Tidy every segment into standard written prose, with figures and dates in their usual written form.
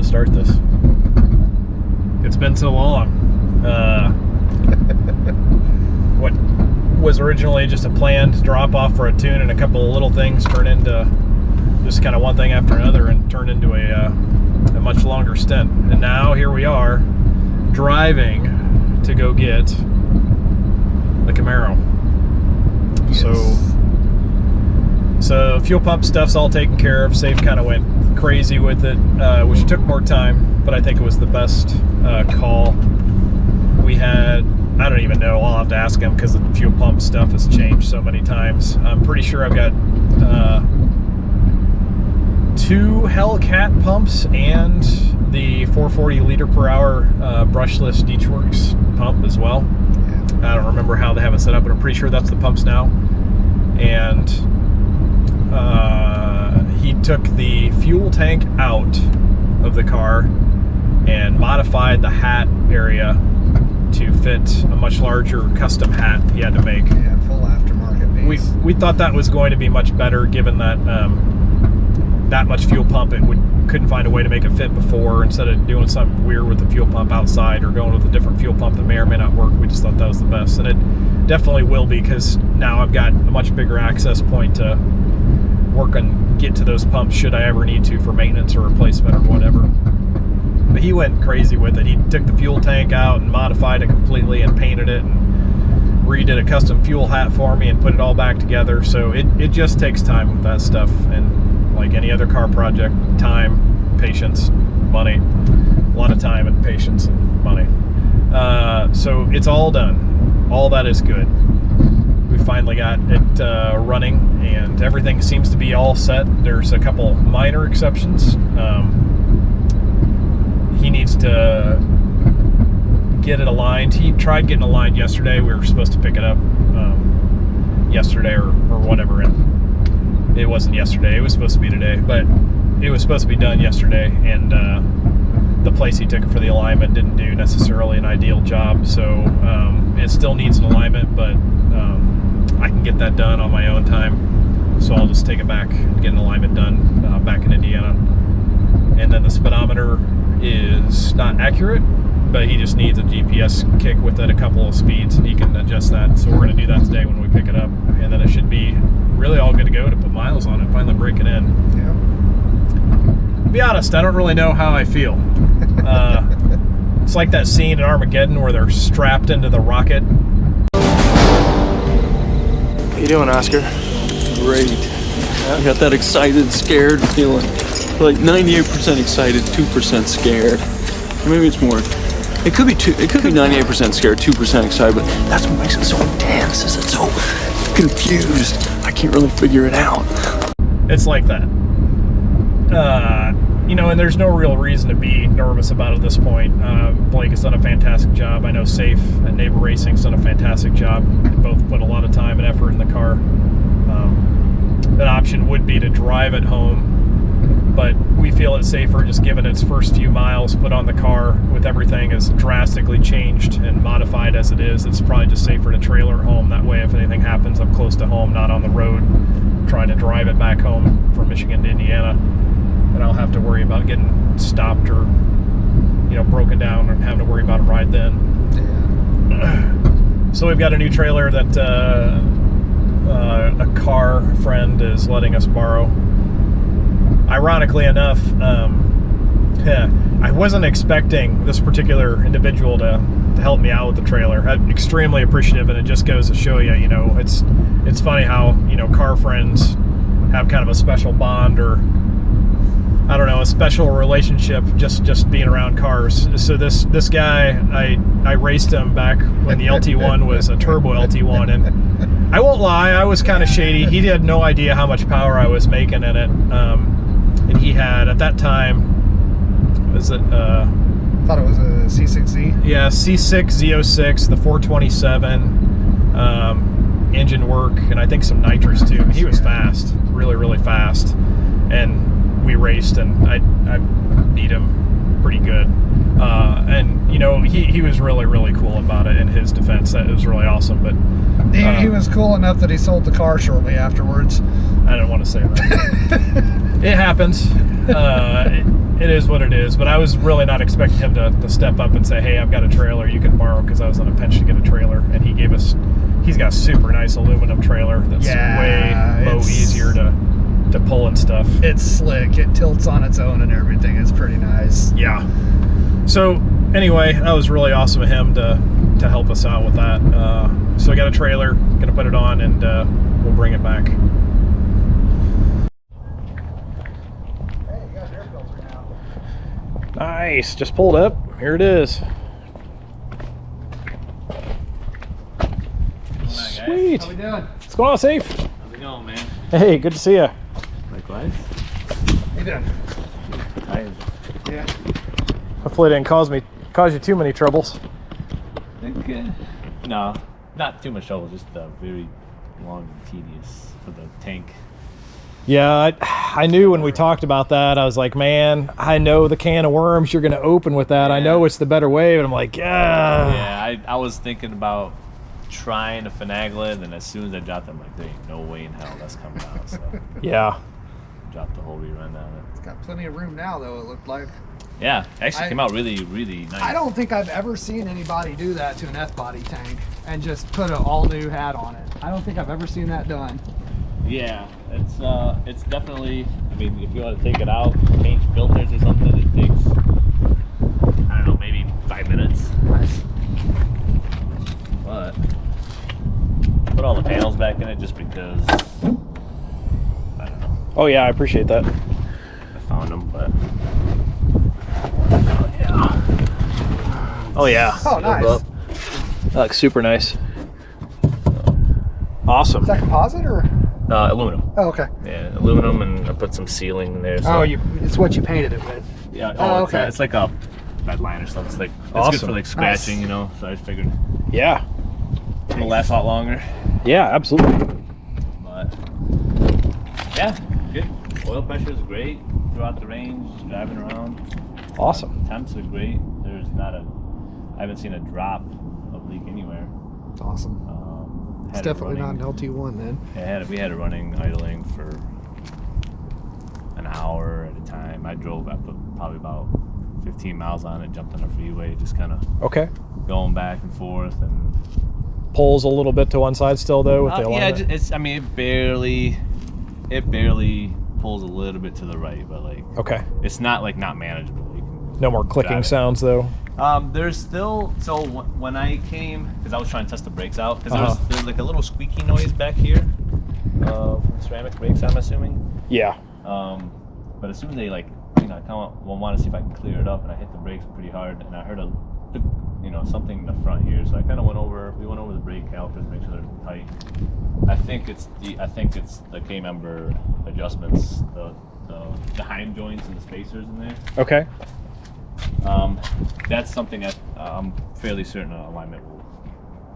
start this. It's been so long. What was originally just a planned drop off for a tune and a couple of little things turned into just kind of one thing after another and turned into a much longer stint. And now here we are driving to go get the Camaro. Yes. So fuel pump stuff's all taken care of. Safe kind of went crazy with it, which took more time, but I think it was the best call. We had, I don't even know, I'll have to ask him because the fuel pump stuff has changed so many times. I'm pretty sure I've got 2 Hellcat pumps and the 440 liter per hour brushless Deechworks pump as well. I don't remember how they have it set up, but I'm pretty sure that's the pumps now. And he took the fuel tank out of the car and modified the hat area to fit a much larger custom hat he had to make. Yeah, full aftermarket base. We thought that was going to be much better, given that that much fuel pump couldn't find a way to make it fit before. Instead of doing something weird with the fuel pump outside or going with a different fuel pump that may or may not work, we just thought that was the best, and it definitely will be, because now I've got a much bigger access point to work and get to those pumps should I ever need to for maintenance or replacement or whatever. But he went crazy with it. He took the fuel tank out and modified it completely and painted it and redid a custom fuel hat for me and put it all back together. So it just takes time with that stuff, and like any other car project, time, patience, money, a lot of time and patience and money. So it's all done. All that is good. We finally got it running, and everything seems to be all set. There's a couple minor exceptions. He needs to get it aligned. He tried getting aligned yesterday. We were supposed to pick it up yesterday or whatever, and it wasn't yesterday. It was supposed to be today, but it was supposed to be done yesterday, and the place he took it for the alignment didn't do necessarily an ideal job, so it still needs an alignment, but I can get that done on my own time, so I'll just take it back and get an alignment done back in Indiana. And then the speedometer is not accurate, but he just needs a GPS kick with it, a couple of speeds, and he can adjust that. So we're going to do that today when we pick it up, and then it should be really all good to go to put miles on it, finally break it in. Yeah. To be honest, I don't really know how I feel. It's like that scene in Armageddon where they're strapped into the rocket. How you doing, Oscar? Great. I got that excited, scared feeling. Like 98% excited, 2% scared. Or maybe it's more. It could be 98% scared, 2% excited, but that's what makes it so intense, is it's so confused. I can't really figure it out. It's like that. You know, and there's no real reason to be nervous about it at this point. Blake has done a fantastic job. I know Safe and Naber Racing's done a fantastic job. They both put a lot of time and effort in the car. An option would be to drive it home, but we feel it's safer just given its first few miles put on the car with everything as drastically changed and modified as it is. It's probably just safer to trailer it home. That way, if anything happens, I'm close to home, not on the road trying to drive it back home from Michigan to Indiana. And I'll have to worry about getting stopped or, you know, broken down and having to worry about a ride then. Yeah. So we've got a new trailer that a car friend is letting us borrow. Ironically enough, I wasn't expecting this particular individual to help me out with the trailer. I'm extremely appreciative, and it just goes to show you, you know, it's funny how, you know, car friends have kind of a special bond, or I don't know, a special relationship just being around cars. So this guy, I raced him back when the LT1 was a turbo LT1, and I won't lie, I was kind of shady. He had no idea how much power I was making in it. And he had, at that time, was it? Thought it was a C6Z. Yeah, C6 Z06, the 427, engine work, and I think some nitrous too. He was fast, really fast, and we raced, and I beat him pretty good. And you know, he was really cool about it. In his defense, it was really awesome. But he was cool enough that he sold the car shortly afterwards. I don't want to say that. It happens. It is what it is, but I was really not expecting him to step up and say, hey, I've got a trailer you can borrow, because I was on a pinch to get a trailer, and he's got a super nice aluminum trailer that's way easier to pull and stuff. It's slick. It tilts on its own and everything. It's pretty nice. Yeah. So anyway, that was really awesome of him to help us out with that. So I got a trailer, gonna put it on, and we'll bring it back. Nice, just pulled up. Here it is. Sweet. How we doing? What's going on, Safe? How's it going, man? Hey, good to see you. Likewise. How you doing? Hi. Yeah. Hopefully it didn't cause you too many troubles. No, not too much trouble, just very long and tedious for the tank. Yeah, I knew when we talked about that, I was like, man, I know the can of worms you're going to open with that. Yeah. I know it's the better way, but I'm like, yeah. Yeah, I was thinking about trying to finagle it, and as soon as I dropped it, I'm like, there ain't no way in hell that's coming out. So Yeah. dropped the whole rerun on it. It's got plenty of room now, though, it looked like. Yeah, actually came out really, really nice. I don't think I've ever seen anybody do that to an F-body tank and just put an all-new hat on it. I don't think I've ever seen that done. Yeah, it's definitely, I mean, if you want to take it out, change filters or something, it takes, I don't know, maybe 5 minutes. Nice. But put all the panels back in it just because, I don't know, Oh, yeah, I appreciate that. I found them, but Oh, yeah. Oh, nice. That looks super nice. Awesome. Is that composite or? aluminum. Oh, okay. Yeah, aluminum, and I put some sealing in there. So. Oh, it's what you painted it with. Yeah. Oh, It's, okay. it's like a red line or something. It's like it's good Awesome. for like scratching, Nice. you know. So I figured Yeah. it'll last a lot longer. Yeah, absolutely. But yeah, good. Oil pressure is great throughout the range, driving around. Awesome. Temps are great. I haven't seen a drop of leak anywhere. Awesome. It's Had it definitely not an running- LT1 then. Yeah, we had it running idling for an hour at a time. I put probably about 15 miles on it, jumped on the freeway, just kind of Okay. going back and forth. And Pulls a little bit to one side still, though, with the yeah, alignment? I mean, it barely pulls a little bit to the right, but like Okay. it's not like not manageable. You can No more clicking drive it. sounds, though? There's still, so when I came, because I was trying to test the brakes out, because Uh-huh. there's like a little squeaky noise back here, ceramic brakes, I'm assuming. Yeah. But as soon as they I kind of want to see if I can clear it up, and I hit the brakes pretty hard, and I heard something in the front here, so I kind of we went over the brake calipers, make sure they're tight. I think it's the K-member adjustments, the Heim joints and the spacers in there. Okay. That's something that I'm fairly certain alignment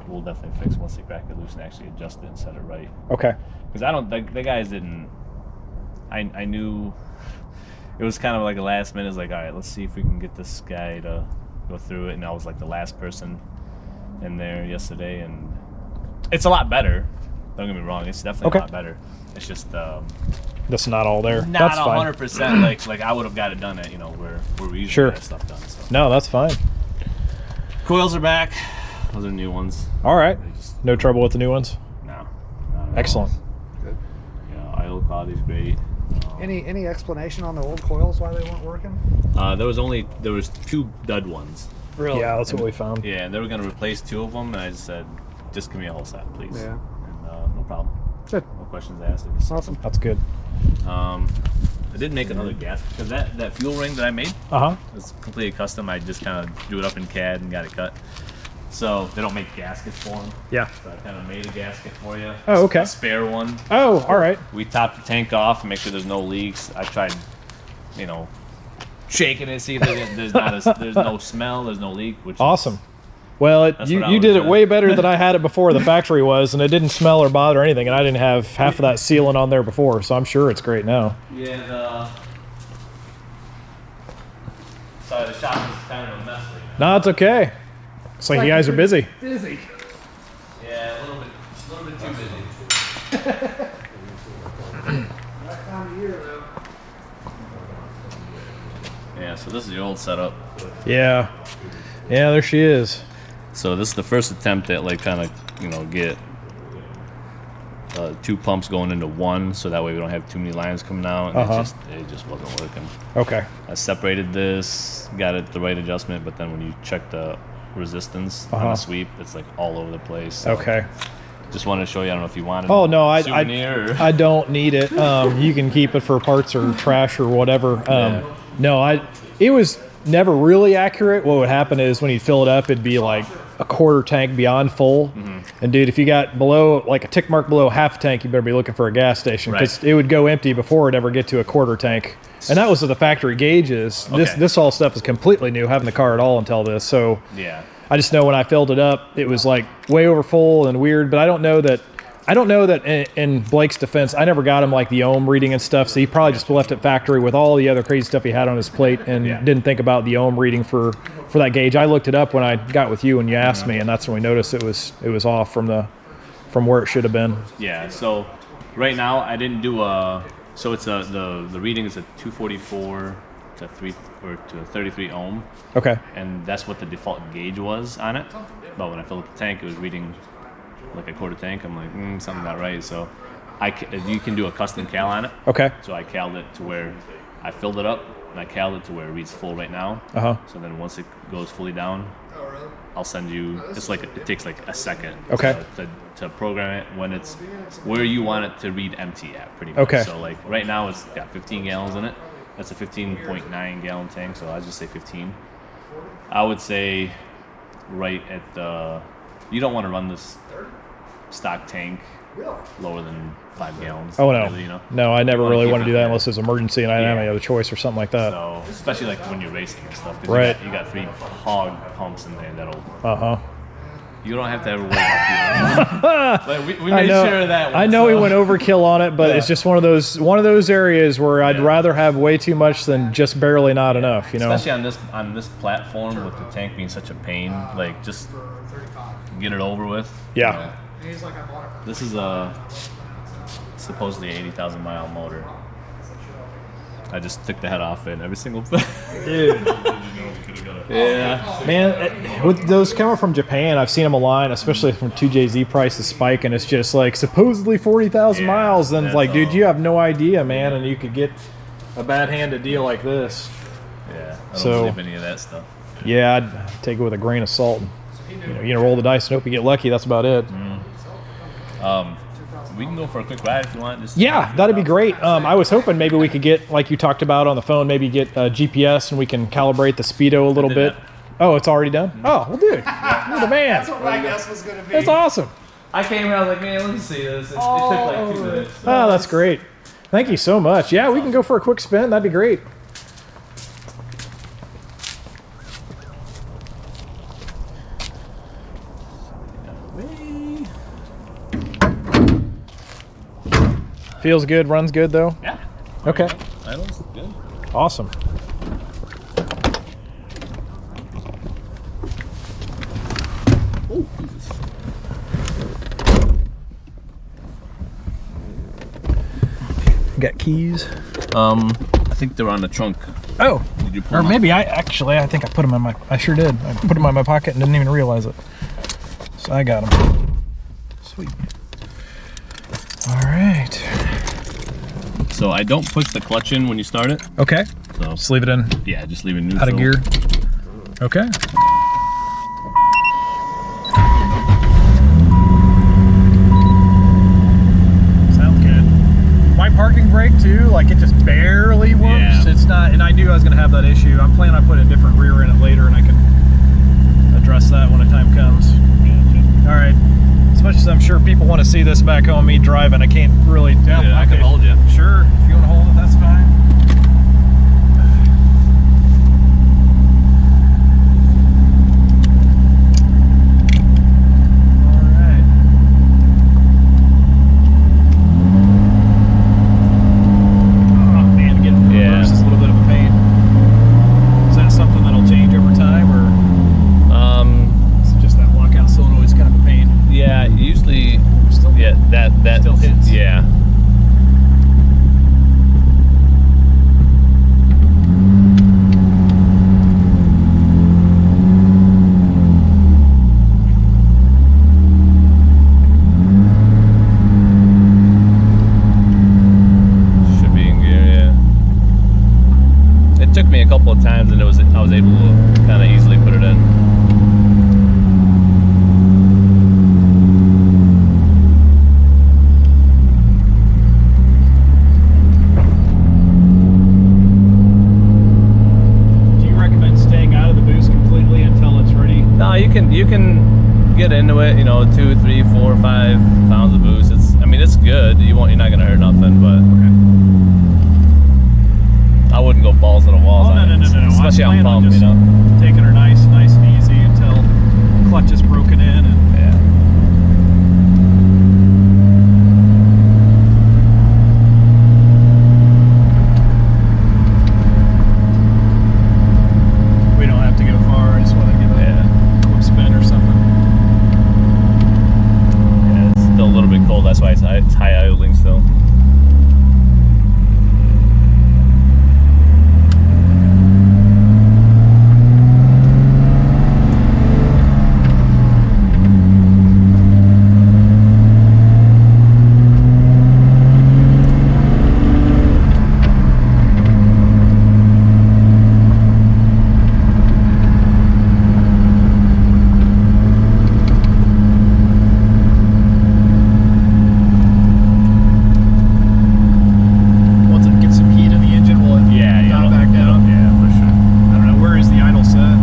will definitely fix once they crack it loose and actually adjust it and set it right. Okay. Because the guys didn't. I knew it was kind of like a last minute. It's like, all right, let's see if we can get this guy to go through it. And I was like the last person in there yesterday, and it's a lot better. Don't get me wrong, it's definitely a lot better. It's just That's not all there. not That's fine. 100% like I would have got it done at where we usually Sure. get that stuff done. So. No, that's fine. Coils are back. Those are new ones. All right. They just, No trouble with the new ones? no. Not at all. Excellent. Good. Yeah, oil quality's great. Any explanation on the old coils why they weren't working? There was 2 dud ones. Really? Yeah, that's what we found. Yeah, and they were gonna replace 2 of them, and I just said, just give me a whole set, please. Yeah. And no problem. Good. No questions asked. It was- Awesome. That's good. I did make another gasket because that fuel ring that I made Uh-huh. was completely custom. I just kind of drew it up in CAD and got it cut. So they don't make gaskets for them. Yeah. So I kind of made a gasket for you. Oh, okay. A spare one. Oh, all right. We topped the tank off and make sure there's no leaks. I tried, shaking it, see if there's no smell, there's no leak. Which Awesome. Well, That's what I you was did it doing. way better than I had it before the factory was, and it didn't smell or bother anything, and I didn't have half of that sealant on there before, so I'm sure it's great now. Yeah. Sorry, the shop is kind of a mess right now. No, it's okay. It's like you guys are busy. Busy. Yeah, a little bit too busy. That time of year though. Yeah, so this is your old setup. Yeah. Yeah, there she is. So this is the first attempt at like kind of, you know, get 2 pumps going into one, so that way we don't have too many lines coming out. And it just wasn't working. Okay. I separated this, got it the right adjustment, but then when you check the resistance on the sweep, it's like all over the place. So Okay. just wanted to show you. I don't know if you wanted. Oh no, I don't need it. You can keep it for parts or trash or whatever. No, it was never really accurate. What would happen is when you fill it up, it'd be like a quarter tank beyond full. And dude, if you got below, like a tick mark below half tank, you better be looking for a gas station, because it would go empty before it ever get to a quarter tank. And that was with the factory gauges. This all stuff is completely new, having the car at all until this. So yeah, I just know when I filled it up, it was like way over full and weird. But I don't know that in Blake's defense, I never got him like the ohm reading and stuff. So he probably just left it factory with all the other crazy stuff he had on his plate and didn't think about the ohm reading for that gauge. I looked it up when I got with you and you asked me, and that's when we noticed it was off from where it should have been. Yeah. So right now I didn't do so it's the reading is a 244 to 33 ohm. Okay. And that's what the default gauge was on it. But when I filled up the tank, it was reading like a quarter tank. I'm like, something's not right. So you can do a custom cal on it. Okay. So I caled it to where I filled it up, and I caled it to where it reads full right now. So then once it goes fully down, I'll send you. It's like it takes like a second. Okay. To program it when it's where you want it to read empty at, pretty much. Okay. So like right now it's got 15 gallons in it. That's a 15.9 gallon tank. So I just say 15. I would say right at you don't want to run this stock tank lower than 5 gallons. Oh no, really, you know? No, I never really want to do that there. unless there's an emergency and I didn't have any other choice or something like that. So especially like when you're racing and stuff, 'cause Right. You got 3 hog pumps in there that'll. You don't have to ever worry about fuel. But we made sure of that. I know we went overkill on it, but it's just one of those areas where I'd rather have way too much than just barely not enough. You know, especially on this platform with the tank being such a pain. Like just get it over with. Yeah. You know. This is a supposedly 80,000 mile motor. I just took the head off it every single dude. Yeah, man, with those coming from Japan, I've seen them online, especially from 2JZ price to spike, and it's just like supposedly 40,000 miles. And it's like, dude, you have no idea, man, and you could get a bad-handed deal like this. Yeah, I don't believe any of that stuff. Yeah, I'd take it with a grain of salt. You know, roll the dice and hope you get lucky. That's about it. We can go for a quick ride if you want. That'd be great. I was hoping maybe we could get, like you talked about on the phone, maybe get GPS and we can calibrate the speedo a little bit. Oh, it's already done? Oh, well, dude, you're the man. That's what my guess was going to be. That's awesome. I came here, I was like, man, let me see this. It took like 2 minutes. Oh, that's great. Thank you so much. Yeah, we can go for a quick spin. That'd be great. Feels good, runs good though? Yeah. Okay. Idle's good. Awesome. Oh, Jesus. Got keys? I think they're on the trunk. Oh. Did you pull Or them maybe I think I put them in my, I sure did. I put them in my pocket and didn't even realize it. So I got them. Sweet. All right. So I don't push the clutch in when you start it. Okay. So Just leave it in. Yeah, just leave it neutral. Out of gear. Okay. Sounds good. My parking brake too, like it just barely works. Yeah. It's not, and I knew I was gonna have that issue. I'm planning on putting a different rear in it later, and I can address that when the time comes. All right. As much as I'm sure people want to see this back home, me driving, I can't really. Yeah, I can hold you. Sure, if you want to hold it, that's fine. All right. Oh man, getting reverse is a little bit of a pain. Is that something that'll change over time, or is it just that lockout solenoid is kind of a pain? Yeah, usually. Still, Yeah, that still hits. Yeah. couple of times, and I was able to kind of easily put it in. Do you recommend staying out of the boost completely until it's ready? No, you can get into it. You know, 2, 3, 4, 5 pounds of boost. I mean, it's good. You're not gonna hurt nothing, but I wouldn't go balls to the walls. Oh, no. Especially on pump, just you know. taking her nice and easy until clutch is broken in. And Yeah. we don't have to go far. I just want to give a quick spin or something. Yeah, it's still a little bit cold. That's why it's high idling still. Once it gets some heat in the engine, will it dial back down? Yeah, for sure. I don't know. Where is the idle set?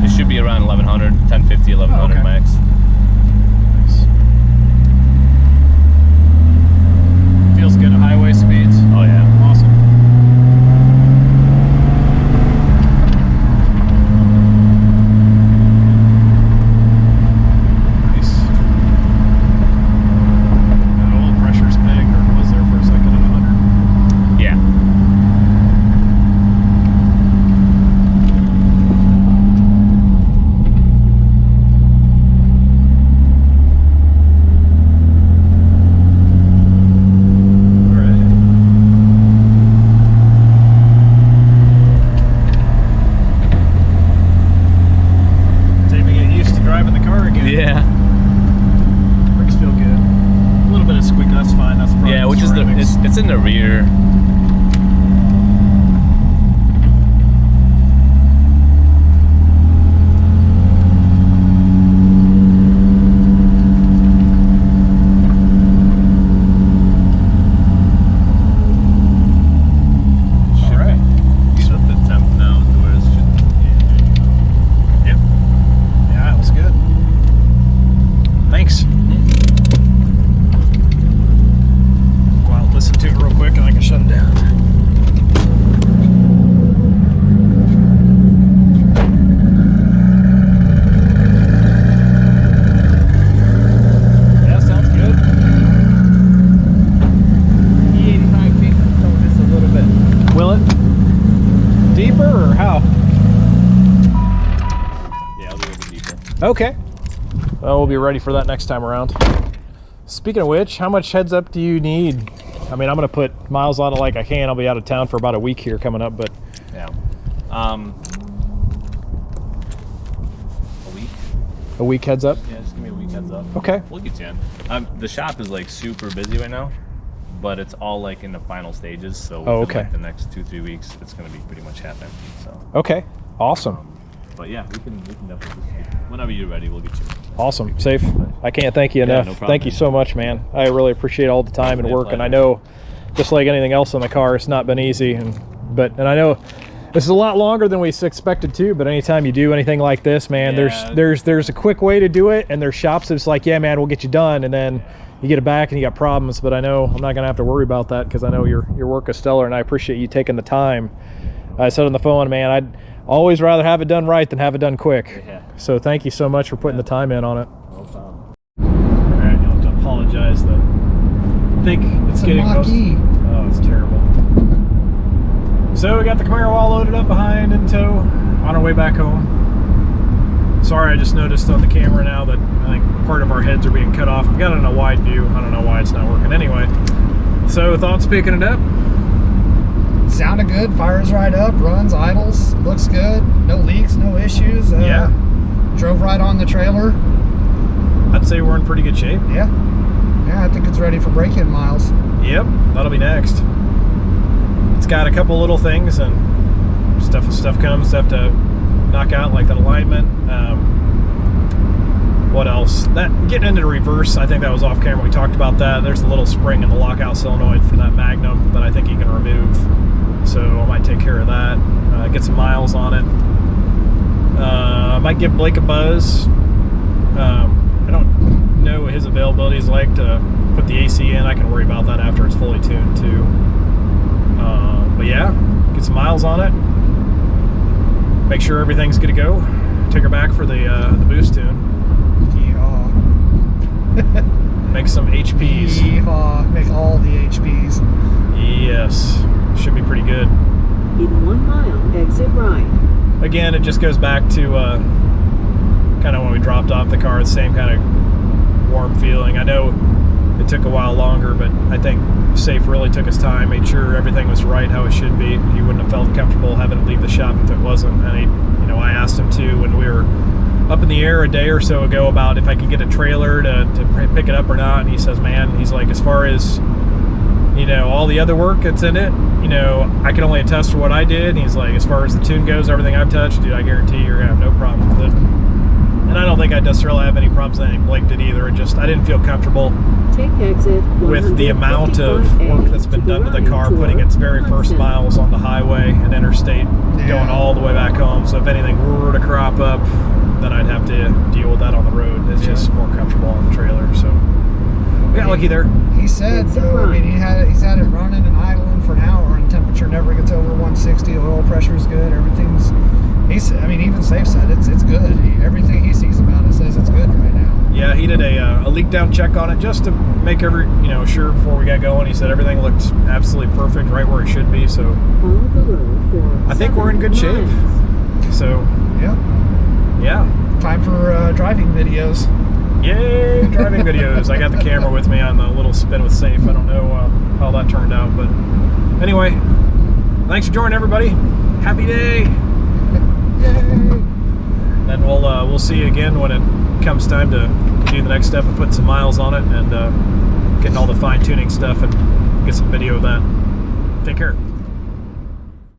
It should be around 1100, 1050, 1100 Oh, okay. max. Nice. Feels good at highway speeds. Oh yeah. Awesome. Nice. And oil pressure's pegged, or was there for a second at 100? Yeah. All right. Time to get used to driving the car again. Yeah. Brakes feel good. A little bit of squeak, that's fine. That's probably Yeah, which is it's in the rear. All right. Set the temp now to where it should. Yep. Yeah, that was good. Thanks. Go out and listen to it real quick and I can shut it down. Yeah, sounds good. E85 feet just a little bit. Will it? Deeper or how? Yeah, I'll do a little bit deeper. Okay. Well, we'll be ready for that next time around. Speaking of which, how much heads up do you need? I mean, I'm going to put miles on it like I can. I'll be out of town for about a week here coming up, but Yeah. A week. a week heads up? Yeah, just give me a week heads up. Okay. We'll get you in. The shop is like super busy right now, but it's all like in the final stages. So within, okay. like, the next 2-3 weeks, it's gonna be pretty much half empty. So. Okay. Awesome. But yeah, we can definitely whenever you're ready, we'll get you in. Awesome. Safe. I can't thank you Yeah, enough. no problem, Thank you man. so much, man. I really appreciate all the time and Yeah, work, and I pleasure. know, just like anything else in the car, it's not been easy, and I know this is a lot longer than we expected to, but anytime you do anything like this, man, Yeah. there's a quick way to do it, and there's shops that's like, yeah, man, we'll get you done, and then you get it back and you got problems. But I know I'm not gonna have to worry about that because I know your work is stellar, and I appreciate you taking the time. I said on the phone, man, I'd always rather have it done right than have it done quick. Yeah. So thank you so much for putting the time in on it. No problem. All right, you'll have to apologize that I think it's getting most. Mach-E. Oh, it's terrible. So we got the Camaro all loaded up behind in tow on our way back home. Sorry, I just noticed on the camera now that I think part of our heads are being cut off. We got it in a wide view. I don't know why it's not working anyway. So thoughts picking it up? Sounded good, fires right up, runs, idles, looks good, no leaks, no issues. Yeah. Drove right on the trailer. I'd say we're in pretty good shape. Yeah. Yeah, I think it's ready for break-in miles. Yep, that'll be next. It's got a couple little things, and stuff comes, stuff to knock out, like that alignment. What else? That getting into the reverse, I think that was off camera. We talked about that. There's a little spring in the lockout solenoid for that Magnum that I think you can remove. So I might take care of that. Get some miles on it. I might give Blake a buzz. I don't know what his availability is like to put the AC in. I can worry about that after it's fully tuned too. But yeah, get some miles on it. Make sure everything's good to go. Take her back for the boost tune. Yeehaw. Make some HPs. Yeehaw. Make all the HPs. Yes, should be pretty good. In 1 mile, exit right. Again, it just goes back to kind of when we dropped off the car, the same kind of warm feeling. I know it took a while longer, but I think Safe really took his time, made sure everything was right how it should be. He wouldn't have felt comfortable having to leave the shop if it wasn't. And he, I asked him to when we were up in the air a day or so ago about if I could get a trailer to pick it up or not. And he says, man, he's like, as far as all the other work that's in it, I can only attest to what I did. And he's like, as far as the tune goes, everything I've touched, dude, I guarantee you're gonna have no problem with it. And I don't think I necessarily have any problems. I think Blake did either. I didn't feel comfortable Take exit with the amount of work that's been done to the car, putting its very first miles on the highway and interstate, going all the way back home. So if anything were to crop up, then I'd have to deal with that on the road. It's just more comfortable on the trailer. So we got lucky there. He said, though, I mean, he's had it running and idling for an hour, and temperature never gets over 160. Oil pressure is good. Everything's. Even Safe said it's good. Everything he sees about it says it's good right now. Yeah, he did a leak down check on it just to make sure before we got going. He said everything looked absolutely perfect, right where it should be. So Follow the road for I think we're in good shape. So yeah. Time for driving videos. Yay, driving videos. I got the camera with me on the little spin with Safe. I don't know how that turned out, but anyway, thanks for joining, everybody. Happy day. Yay. And we'll see you again when it comes time to do the next step and put some miles on it and getting all the fine tuning stuff and get some video of that. Take care.